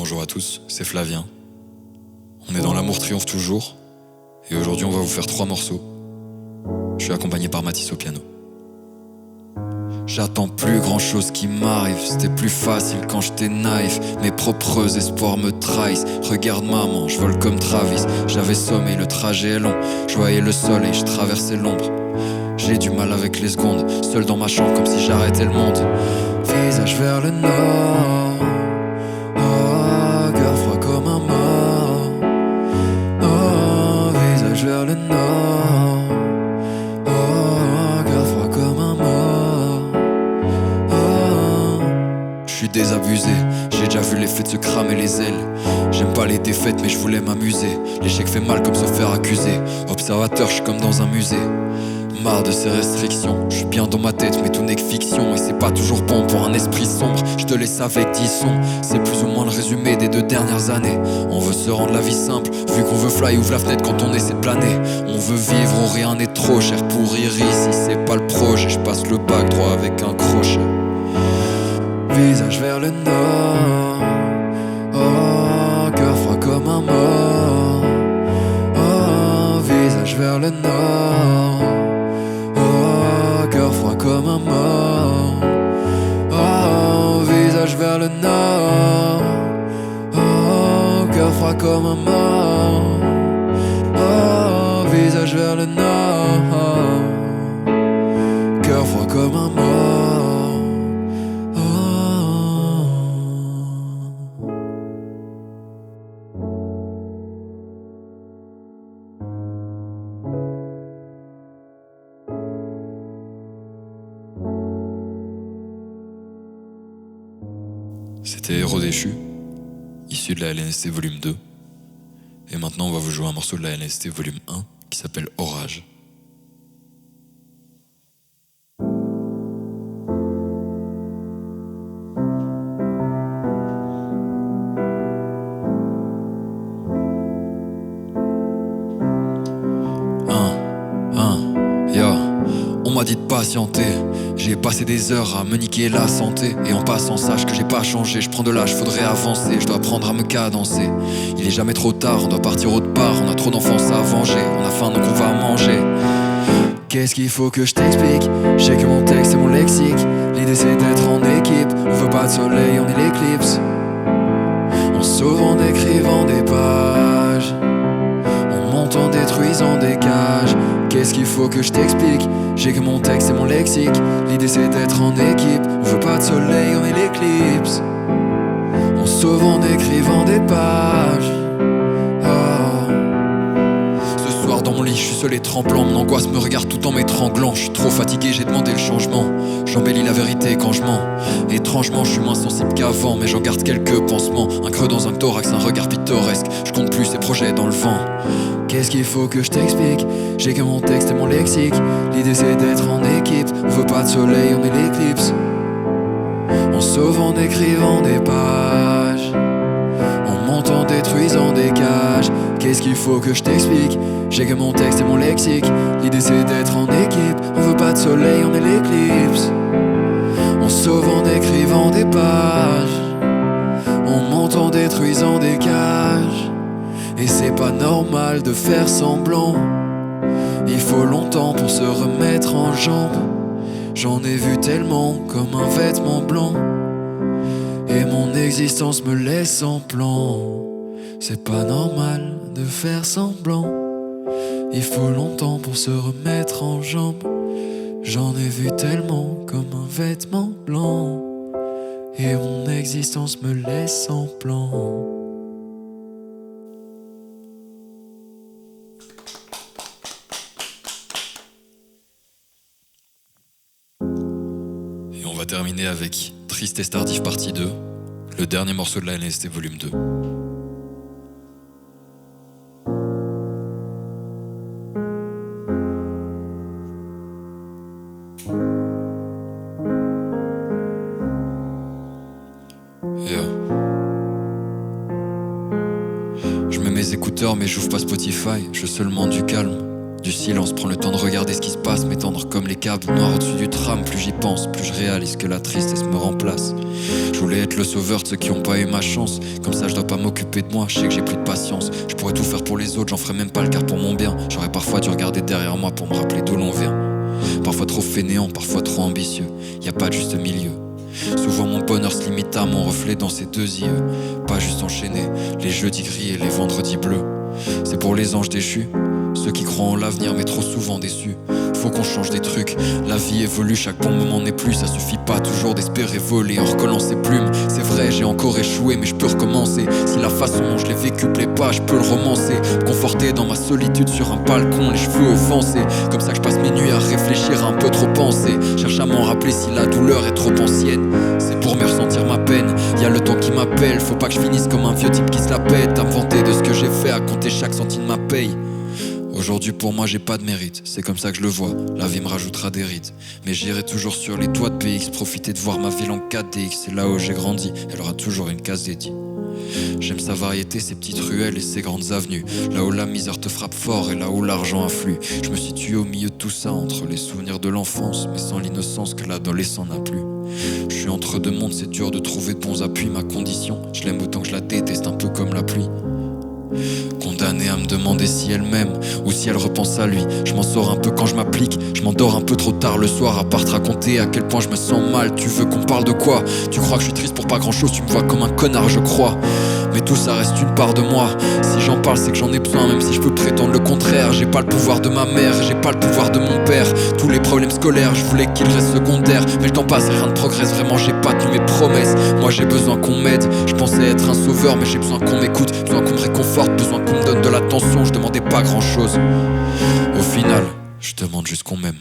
bonjour à tous, c'est Flavien. On est dans l'amour triomphe toujours, et aujourd'hui on va vous faire 3 morceaux. Je suis accompagné par Mathis au piano. J'attends plus grand chose qui m'arrive, c'était plus facile quand j'étais naïf. Mes propres espoirs me trahissent, regarde maman, je vole comme Travis. J'avais sommeil, le trajet est long, je voyais le soleil, je traversais l'ombre. J'ai du mal avec les secondes, seul dans ma chambre comme si j'arrêtais le monde. Visage vers le nord, oh, cœur froid comme un mort. Oh, visage vers le nord, oh, cœur froid comme un mort. Oh, je suis désabusé, j'ai déjà vu l'effet de se cramer les ailes. J'aime pas les défaites mais je voulais m'amuser. L'échec fait mal comme se faire accuser. Observateur, je suis comme dans un musée. Marre de ces restrictions, je suis bien dans ma tête mais tout n'est que fiction. Et c'est pas toujours bon pour un esprit sombre, je te laisse avec 10 sons. C'est plus ou moins le résumé des 2 dernières années. On veut se rendre la vie simple, vu qu'on veut fly, ouvre la fenêtre quand on essaie de planer. On veut vivre où rien n'est trop cher pour rire ici, c'est pas le projet. Je passe le bac droit avec un crochet. Visage vers le nord, oh, cœur froid comme un mort. Oh, visage vers le nord, cœur froid comme un mort. Oh, visage vers le nord, oh, cœur froid comme un mort. Oh, visage vers le nord, cœur froid comme un mort. Oh. C'était Héros déchu, issu de la LNST volume 2. Et maintenant on va vous jouer un morceau de la LNST volume 1 qui s'appelle Orage. On m'a dit de patienter, j'ai passé des heures à me niquer la santé. Et en passant sache que j'ai pas changé, je prends de l'âge, faudrait avancer. Je dois apprendre à me cadencer, il est jamais trop tard, on doit partir autre part. On a trop d'enfance à venger, on a faim donc on va manger. Qu'est-ce qu'il faut que je t'explique? Je sais que mon texte et mon lexique, l'idée c'est d'être en équipe. On veut pas de soleil, on est l'éclipse. On sauve en écrivant des pages, on monte en détruisant des cages. Qu'est-ce qu'il faut que je t'explique? J'ai que mon texte et mon lexique, l'idée c'est d'être en équipe. On veut pas de soleil, on est l'éclipse. On sauve en écrivant des pages. Oh. Ce soir dans mon lit, je suis seul et tremblant. Mon angoisse me regarde tout en m'étranglant. Je suis trop fatigué, j'ai demandé le changement. J'embellis la vérité quand je mens. Étrangement, je suis moins sensible qu'avant, mais j'en garde quelques pansements. Un creux dans un thorax, un regard pittoresque. Je compte plus ces projets dans le vent. Qu'est-ce qu'il faut que je t'explique? J'ai que mon texte et mon lexique, l'idée c'est d'être en équipe. On veut pas de soleil, on est l'éclipse. On sauve en écrivant des pages, on monte en détruisant des cages. Qu'est-ce qu'il faut que je t'explique? J'ai que mon texte et mon lexique, l'idée c'est d'être en équipe. On veut pas de soleil, on est l'éclipse. On sauve en écrivant des pages, on monte en détruisant des cages. Et c'est pas normal de faire semblant, il faut longtemps pour se remettre en jambe. J'en ai vu tellement comme un vêtement blanc, et mon existence me laisse en plan. C'est pas normal de faire semblant, il faut longtemps pour se remettre en jambe. J'en ai vu tellement comme un vêtement blanc, et mon existence me laisse en plan. Et on va terminer avec Tristesse tardive partie 2, le dernier morceau de la LNST volume 2. Je mets mes écouteurs mais j'ouvre pas Spotify, je veux seulement du calme, du silence, prends le temps de regarder ce qui se passe, m'étendre comme les câbles noirs au-dessus du tram. Plus j'y pense, plus je réalise que la tristesse me remplace. Je voulais être le sauveur de ceux qui ont pas eu ma chance. Comme ça je dois pas m'occuper de moi, je sais que j'ai plus de patience. Je pourrais tout faire pour les autres, j'en ferais même pas le quart pour mon bien. J'aurais parfois dû regarder derrière moi pour me rappeler d'où l'on vient. Parfois trop fainéant, parfois trop ambitieux, y a pas de juste milieu. Souvent mon bonheur se limite à mon reflet dans ces deux yeux. Pas juste enchaîner les jeudis gris et les vendredis bleus. C'est pour les anges déchus, ceux qui croient en l'avenir mais trop souvent déçus. Faut qu'on change des trucs, la vie évolue, chaque bon moment n'est plus. Ça suffit pas toujours d'espérer voler en recollant ses plumes. C'est vrai, j'ai encore échoué mais je peux recommencer. Si la façon dont je l'ai vécu plaît pas, je peux le romancer. Me conforter dans ma solitude sur un balcon, les cheveux offensés. Comme ça que je passe mes nuits à réfléchir, à un peu trop penser. Cherche à m'en rappeler si la douleur est trop ancienne. C'est pour mieux ressentir ma peine, y'a le temps qui m'appelle. Faut pas que je finisse comme un vieux type qui se la pète. À me vanter de ce que j'ai fait, à compter chaque centime de ma paye. Aujourd'hui pour moi j'ai pas de mérite, c'est comme ça que je le vois, la vie me rajoutera des rides. Mais j'irai toujours sur les toits de PX, profiter de voir ma ville en 4DX. C'est là où j'ai grandi, elle aura toujours une case dédiée. J'aime sa variété, ses petites ruelles et ses grandes avenues. Là où la misère te frappe fort et là où l'argent afflue. Je me situe au milieu de tout ça, entre les souvenirs de l'enfance mais sans l'innocence que l'adolescent n'a plus. Je suis entre deux mondes, c'est dur de trouver de bons appuis. Ma condition, je l'aime autant que je la déteste, un peu comme la pluie. Condamnée à me demander si elle m'aime ou si elle repense à lui. Je m'en sors un peu quand je m'applique, je m'endors un peu trop tard le soir. À part te raconter à quel point je me sens mal. Tu veux qu'on parle de quoi? Tu crois que je suis triste pour pas grand chose, tu me vois comme un connard je crois. Mais tout ça reste une part de moi. Si j'en parle c'est que j'en ai besoin, même si je peux prétendre le contraire. J'ai pas le pouvoir de ma mère, j'ai pas le pouvoir de mon père. Tous les problèmes scolaires, je voulais qu'ils restent secondaires. Mais le temps passe et rien ne progresse, vraiment j'ai pas tenu mes promesses. Moi j'ai besoin qu'on m'aide, je pensais être un sauveur. Mais j'ai besoin qu'on m'écoute, besoin qu'on me réconforte, besoin qu'on me donne de l'attention. Je demandais pas grand chose. Au final, je demande juste qu'on m'aime.